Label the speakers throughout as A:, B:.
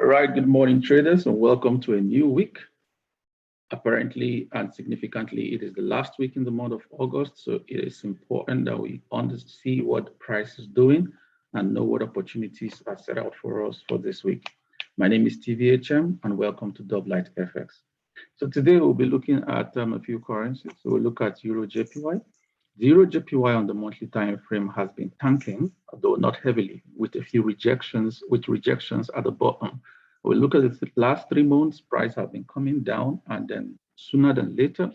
A: All right, good morning, traders, and welcome to a new week. Apparently and significantly, it is the last week in the month of August, so it is important that we see what the price is doing and know what opportunities are set out for us for this week. My name is TVHM, and welcome to Doublight FX. So today we'll be looking at a few currencies. So we'll look at EURJPY. The EURJPY on the monthly time frame has been tanking, though not heavily, with a few rejections at the bottom. We'll look at the last 3 months, price have been coming down, and then sooner than later,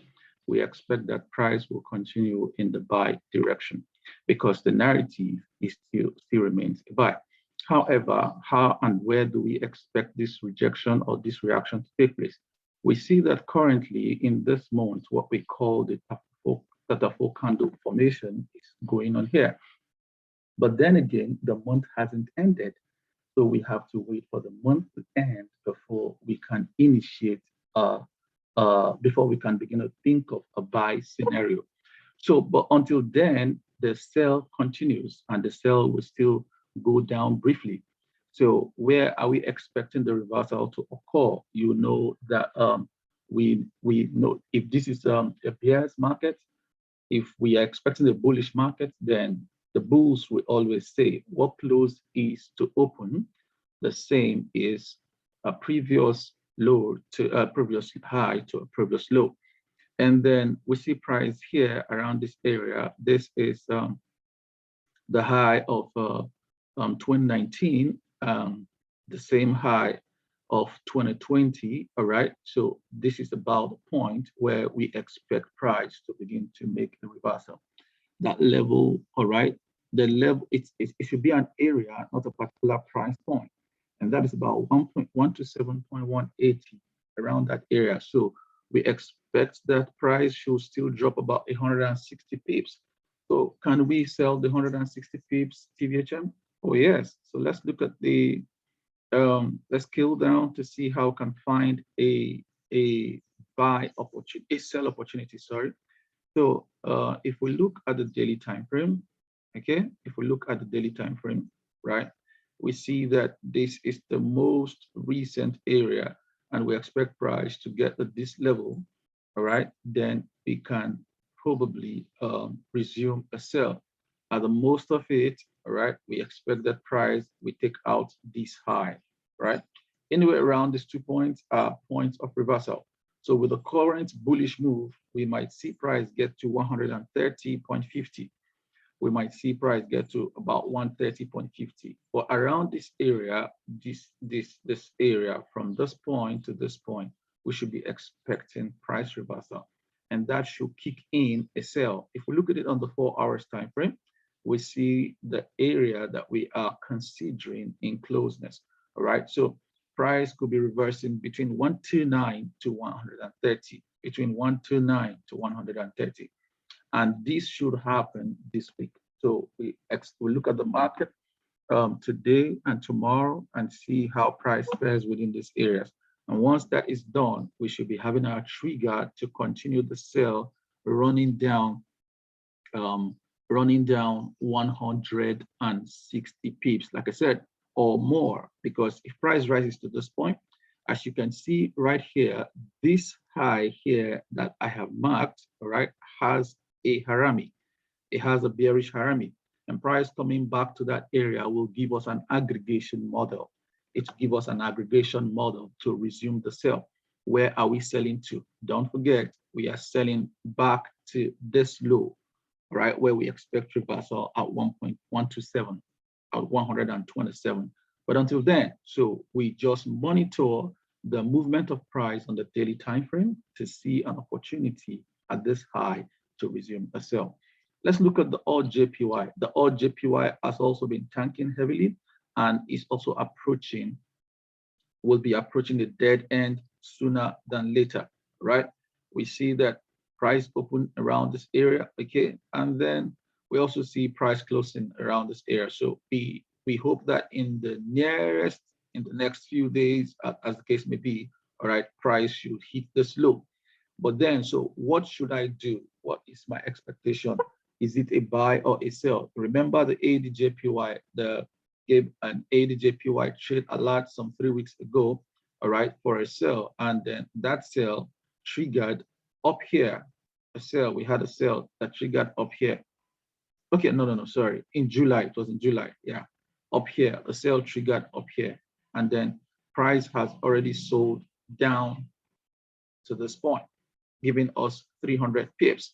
A: we expect that price will continue in the buy direction because the narrative is still remains a buy. However, how and where do we expect this rejection or this reaction to take place? We see that currently in this month, what we call the Theta 4 candle formation is going on here. But then again, the month hasn't ended. So we have to wait for the month to end before we can initiate, before we can begin to think of a buy scenario. So, but until then, the sell continues and the sell will still go down briefly. So where are we expecting the reversal to occur? You know that we know if this is a bearish market, if we are expecting a bullish market, then the bulls will always say what close is to open, the same is a previous low to a previous high to a previous low. And then we see price here around this area. This is the high of 2019, the same high of 2020, all right? So this is about the point where we expect price to begin to make a reversal. That level, all right, the level, it should be an area, not a particular price point. And that is about 1.1 to 7.180, around that area. So we expect that price should still drop about 160 pips. So can we sell the 160 pips TVHM? Oh yes. So let's look at the, let's scale down to see how we can find a buy opportunity, a sell opportunity, sorry. So if we look at the daily time frame, okay, if we look at the daily time frame, right, we see that this is the most recent area and we expect price to get to this level, all right, then we can probably resume a sell. At the most of it, all right, we expect that price we take out this high, right? Anywhere around these 2 points are points of reversal. So with the current bullish move, we might see price get to 130.50. We might see price get to about 130.50. But around this area, this area from this point to this point, we should be expecting price reversal, and that should kick in a sell. If we look at it on the 4 hours time frame, we see the area that we are considering in closeness. All right, so price could be reversing between 129 to 130, between 129 to 130. And this should happen this week. So we look at the market today and tomorrow and see how price fares within these areas. And once that is done, we should be having our trigger to continue the sell, running down 160 pips, like I said, or more, because if price rises to this point, as you can see right here, this high here that I have marked, all right, has a harami. It has a bearish harami, and price coming back to that area will give us an aggregation model. It will give us an aggregation model to resume the sell. Where are we selling to? Don't forget, we are selling back to this low, right, where we expect reversal at 1.127, at 127. But until then, so we just monitor the movement of price on the daily time frame to see an opportunity at this high to resume a sell. Let's look at the AUDJPY. The AUDJPY has also been tanking heavily and is also approaching, will be approaching the dead end sooner than later, right? We see that price open around this area, okay? And then we also see price closing around this area. So we hope that in the next few days, as the case may be, all right, price should hit this low. But then, so what should I do? What is my expectation? Is it a buy or a sell? Remember the AUDJPY, the gave an AUDJPY trade alert some 3 weeks ago, all right, for a sell. And then that sell triggered up here, a sell. We had a sell that triggered up here. Okay, no, sorry. In July, it was in July, yeah. Up here, a sell triggered up here. And then price has already sold down to this point, giving us 300 pips.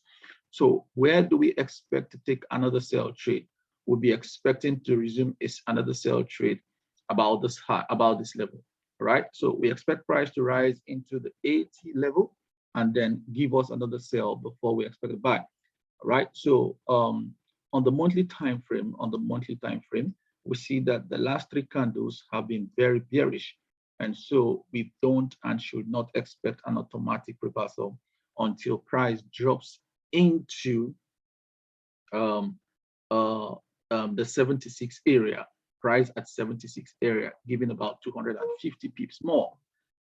A: So where do we expect to take another sell trade? We'll be expecting to resume another sell trade about this high, about this level, right? So we expect price to rise into the 80 level and then give us another sell before we expect a buy, right? So on the monthly time frame, we see that the last 3 candles have been very bearish, and so we don't and should not expect an automatic reversal until price drops into the 76 area, price at 76 area, giving about 250 pips more,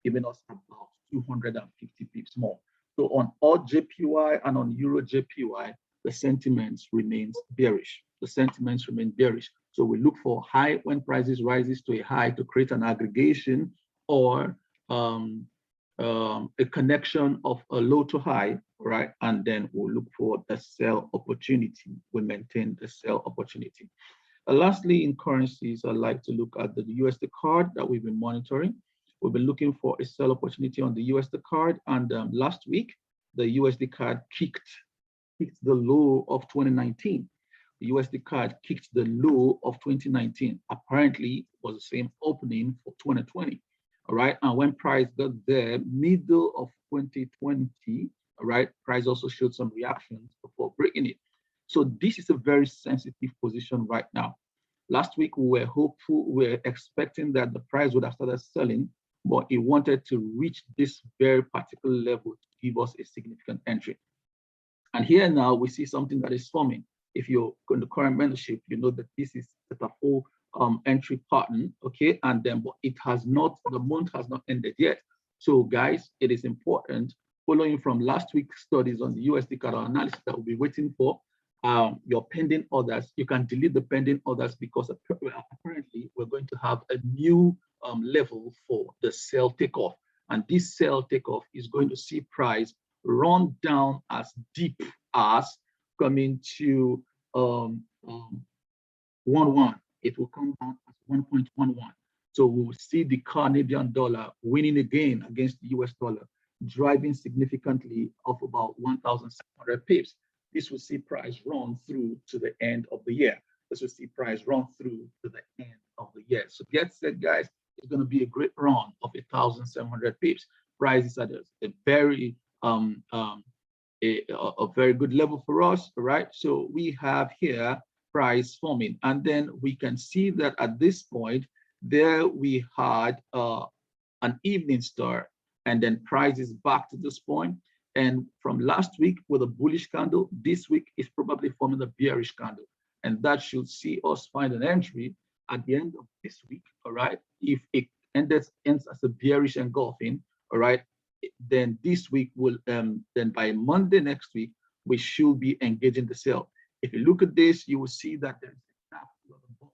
A: giving us about 250 pips more. So on AUDJPY and on EURJPY, the sentiments remains bearish. The sentiments remain bearish. So we look for high when prices rises to a high to create an aggregation or a connection of a low to high, right? And then we'll look for the sell opportunity. We maintain the sell opportunity. Lastly, in currencies, I'd like to look at the USDCAD that we've been monitoring. We've been looking for a sell opportunity on the USDCAD, and last week, the USDCAD kicked the low of 2019. The USDCAD kicked the low of 2019. Apparently, it was the same opening for 2020. All right, and when price got there, middle of 2020, all right, price also showed some reactions before breaking it. So this is a very sensitive position right now. Last week, we were hopeful, we were expecting that the price would have started selling, but it wanted to reach this very particular level to give us a significant entry. And here now, we see something that is forming. If you're in the current mentorship, you know that this is a full entry pattern, okay? And then, but it has not, the month has not ended yet. So guys, it is important, following from last week's studies on the USDCAD analysis that we'll be waiting for, your pending orders, you can delete the pending orders because apparently we're going to have a new level for the sell takeoff. And this sell takeoff is going to see price run down as deep as coming to 1.1. It will come down as 1.11. So we will see the Canadian dollar winning again against the US dollar, driving significantly of about 1,700 pips. This will see price run through to the end of the year. This will see price run through to the end of the year. So get set, guys. It's going to be a great run of 1,700 pips. Price is at a very a very good level for us, right? So we have here price forming, and then we can see that at this point there we had an evening star, and then price is back to this point. And from last week with a bullish candle, this week is probably forming a bearish candle, and that should see us find an entry at the end of this week. All right, if it ends as a bearish engulfing, all right, then this week will then by Monday next week we should be engaging the sell. If you look at this, you will see that there's a gap to the bottom.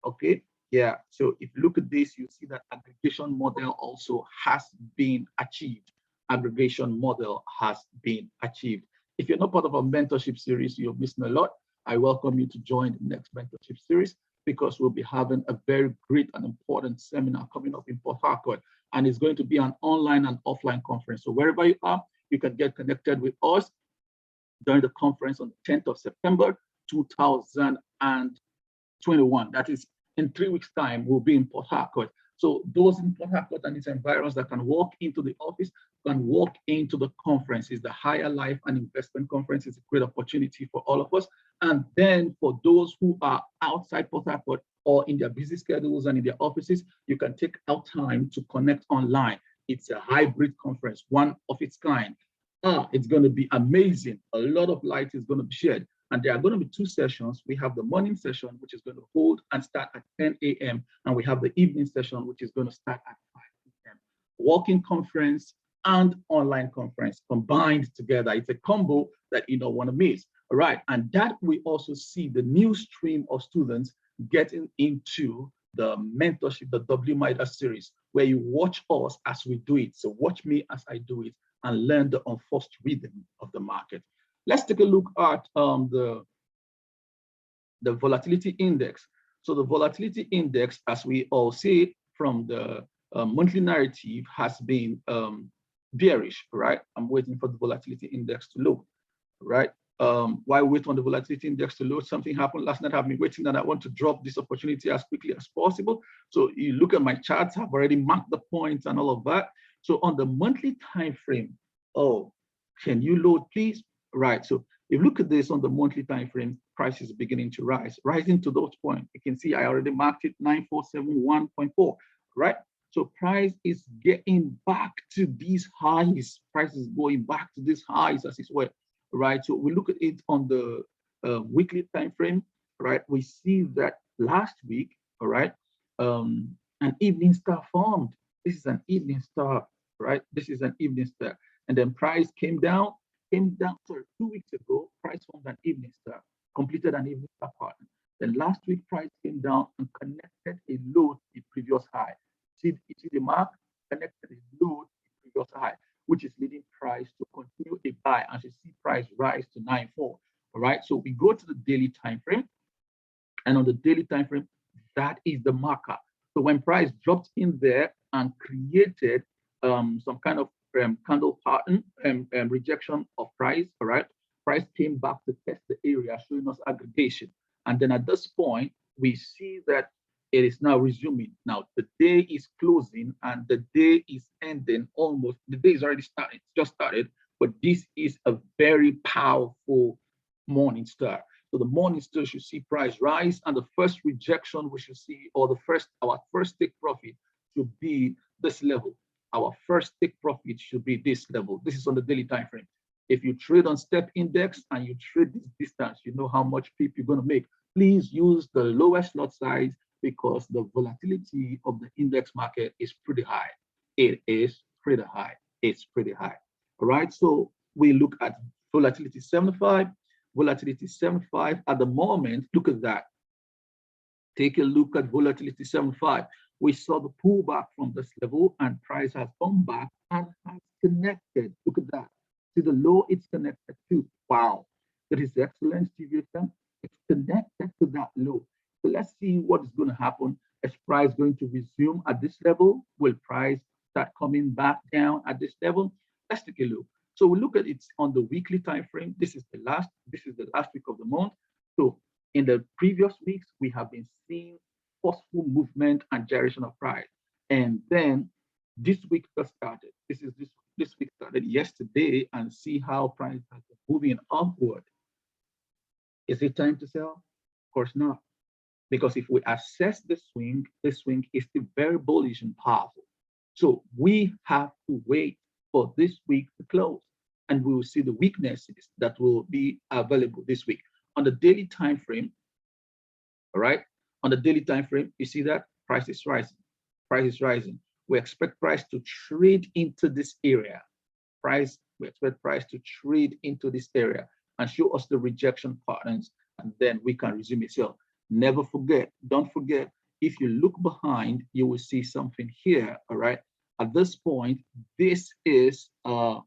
A: Okay, yeah. So if you look at this, you see that aggregation model also has been achieved. Aggregation model has been achieved. If you're not part of our mentorship series, you're missing a lot. I welcome you to join the next mentorship series, because we'll be having a very great and important seminar coming up in Port Harcourt, and it's going to be an online and offline conference. So wherever you are, you can get connected with us during the conference on the 10th of September, 2021. That is in 3 weeks' time, we'll be in Port Harcourt. So those in Port Harcourt and its environs that can walk into the office, can walk into the conference. Is the Higher Life and Investment Conference. Is a great opportunity for all of us. And then for those who are outside Port Harcourt or in their busy schedules and in their offices, you can take out time to connect online. It's a hybrid conference, one of its kind. It's going to be amazing. A lot of light is going to be shared. And there are going to be 2 sessions. We have the morning session, which is going to hold and start at 10 a.m. And we have the evening session, which is going to start at 5 p.m. Walking conference and online conference combined together. It's a combo that you don't want to miss. All right. And that we also see the new stream of students getting into the mentorship, the WMIDA series, where you watch us as we do it. So watch me as I do it and learn the unforced rhythm of the market. Let's take a look at the volatility index. So the volatility index, as we all see from the monthly narrative, has been bearish, right? I'm waiting for the volatility index to load, right? While wait on the volatility index to load, something happened last night. I've been waiting and I want to drop this opportunity as quickly as possible. So you look at my charts, I've already marked the points and all of that. So on the monthly time frame, oh, can you load, please? Right. So if you look at this on the monthly time frame, price is beginning to rise, rising to those points. You can see I already marked it 9471.4, right? So price is getting back to these highs. Price is going back to these highs as it were, right? So we look at it on the weekly time frame, right? We see that last week, all right, an evening star formed. This is an evening star, right? This is an evening star. And then price came down, sorry, 2 weeks ago, price formed an evening star, completed an evening star pattern. Then last week, price came down and connected a low to the previous high. See the mark, connected a low to the previous high, which is leading price to continue a buy as you see price rise to 9.4. All right, so we go to the daily time frame, and on the daily time frame, that is the marker. So when price dropped in there and created some kind of candle pattern and rejection of price, all right, price came back to test the area, showing us aggregation. And then at this point, we see that it is now resuming. Now the day is closing and the day is ending almost. The day is already started, just started, but this is a very powerful morning star. So the morning star should see price rise, and the first rejection we should see, or our first take profit should be this level. Our first take profit should be this level. This is on the daily time frame. If you trade on step index and you trade this distance, you know how much PIP you're going to make. Please use the lowest lot size because the volatility of the index market is pretty high. It is pretty high. It's pretty high. All right. So we look at volatility 75. Volatility 75 at the moment. Look at that. Take a look at volatility 75. We saw the pullback from this level and price has come back and has connected. Look at that. See the low it's connected to. Wow. That is excellent, deviation. It's connected to that low. So let's see what is going to happen. Is price going to resume at this level? Will price start coming back down at this level? Let's take a look. So we look at it on the weekly time frame. This is the last week of the month. So in the previous weeks, we have been seeing forceful movement and gyration of price. And then this week just started. This week started yesterday, and see how price has been moving upward. Is it time to sell? Of course not. Because if we assess the swing is still very bullish and powerful. So we have to wait for this week to close, and we will see the weaknesses that will be available this week. On the daily time frame, all right, on the daily time frame, you see that price is rising. Price is rising. We expect price to trade into this area. We expect price to trade into this area and show us the rejection patterns, and then we can resume a sale. Never forget, don't forget, if you look behind, you will see something here, all right? At this point, this is a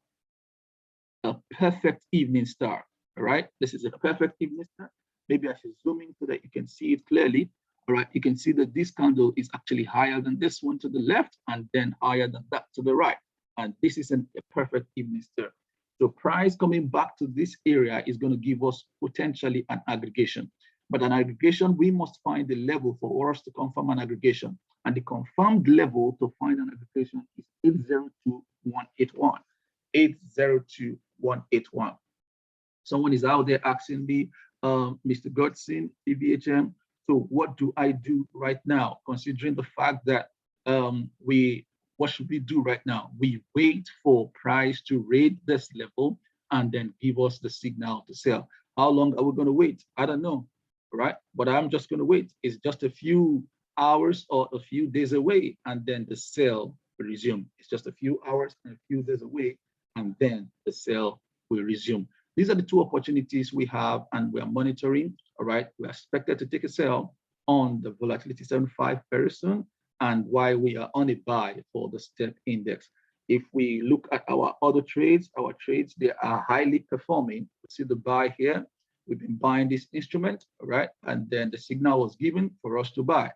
A: perfect evening star, all right? This is a perfect evening star. Maybe I should zoom in so that you can see it clearly, all right? You can see that this candle is actually higher than this one to the left and then higher than that to the right. And this is a perfect evening star. So price coming back to this area is going to give us potentially an aggregation. But an aggregation, we must find the level for us to confirm an aggregation. And the confirmed level to find an aggregation is 802181. 802181. Someone is out there asking me, Mr. Godson, EVHM, so what do I do right now? Considering the fact that what should we do right now? We wait for price to raid this level and then give us the signal to sell. How long are we going to wait? I don't know. Right? But I'm just going to wait. It's just a few hours or a few days away, and then the sale will resume. It's just a few hours and a few days away, and then the sale will resume. These are the two opportunities we have, and we are monitoring. All right, we're expected to take a sale on the volatility 75 very soon, and why we are on a buy for the step index. If we look at our other trades, they are highly performing. You see the buy here. We've been buying this instrument, right? And then the signal was given for us to buy.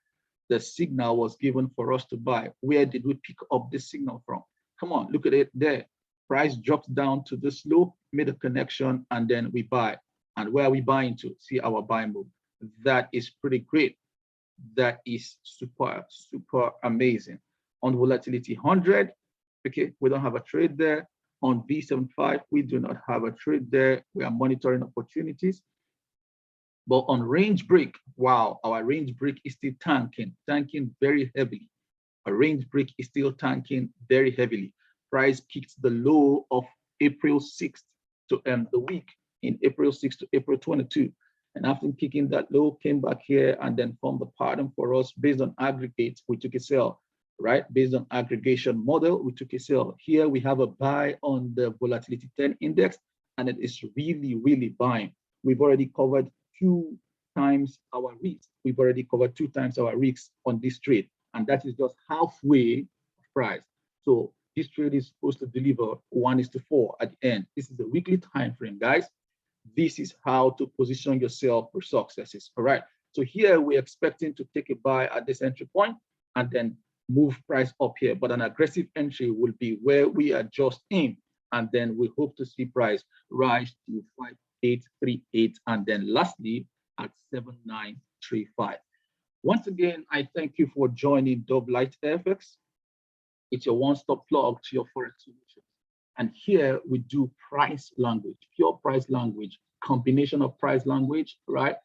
A: The signal was given for us to buy. Where did we pick up this signal from? Come on, look at it there. Price dropped down to this low, made a connection, and then we buy. And where are we buying to? See our buy move. That is pretty great. That is super, super amazing. On volatility 100, okay, we don't have a trade there. On V75, we do not have a trade there. We are monitoring opportunities. But on range break, wow, our range break is still tanking very heavily. A range break is still tanking very heavily. Price kicked the low of April 6th to end the week in April 6th to April 22. And after kicking that low, came back here and then formed the pattern for us based on aggregates. We took a sell, right? Based on aggregation model, we took a sell. Here we have a buy on the volatility 10 index, and it is really, really buying. We've already covered 2 times our risks. We've already covered 2 times our risks on this trade, and that is just halfway of price. So this trade is supposed to deliver 1:4 at the end. This is a weekly time frame, guys. This is how to position yourself for successes. All right. So here we're expecting to take a buy at this entry point and then move price up here. But an aggressive entry will be where we are just in. And then we hope to see price rise to 5838 and then lastly at 7935. Once again, I thank you for joining Light FX. It's your one-stop plug to your forex solutions. And here we do price language, pure price language, combination of price language, right?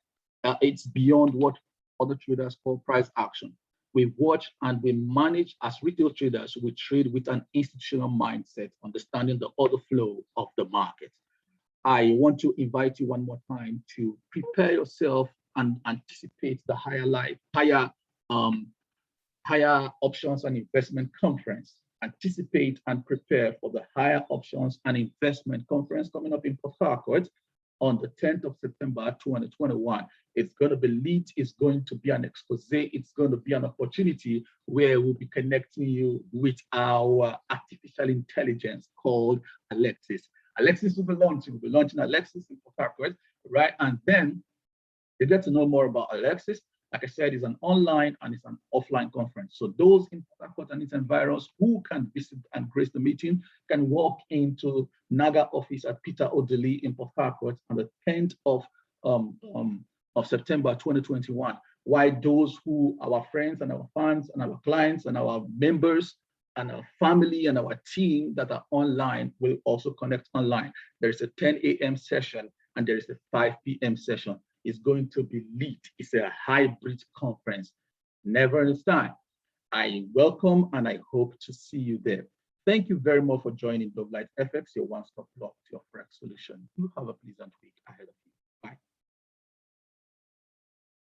A: It's beyond what other traders call price action. We watch and we manage as retail traders. We trade with an institutional mindset, understanding the order flow of the market. I want to invite you one more time to prepare yourself and anticipate the higher options and investment conference. Anticipate and prepare for the higher options and investment conference coming up in Port Harcourt on the 10th of September 2021. It's going to be lit. It's going to be an expose. It's going to be an opportunity where we'll be connecting you with our artificial intelligence called Alexis. Alexis will be launching. We'll be launching Alexis in Port Harcourt, right? And then you get to know more about Alexis. Like I said, it's an online and it's an offline conference. So those in Port Harcourt and its environs who can visit and grace the meeting can walk into NAGA office at Peter Odeli in Port Harcourt on the 10th of September 2021. While those who, our friends and our fans and our clients and our members and our family and our team that are online will also connect online. There is a 10 a.m. session and there is a 5 p.m. session. It's going to be lit. It's a hybrid conference. Never in time. I welcome and I hope to see you there. Thank you very much for joining Light FX, your one-stop shop to your forex solution. You have a pleasant week.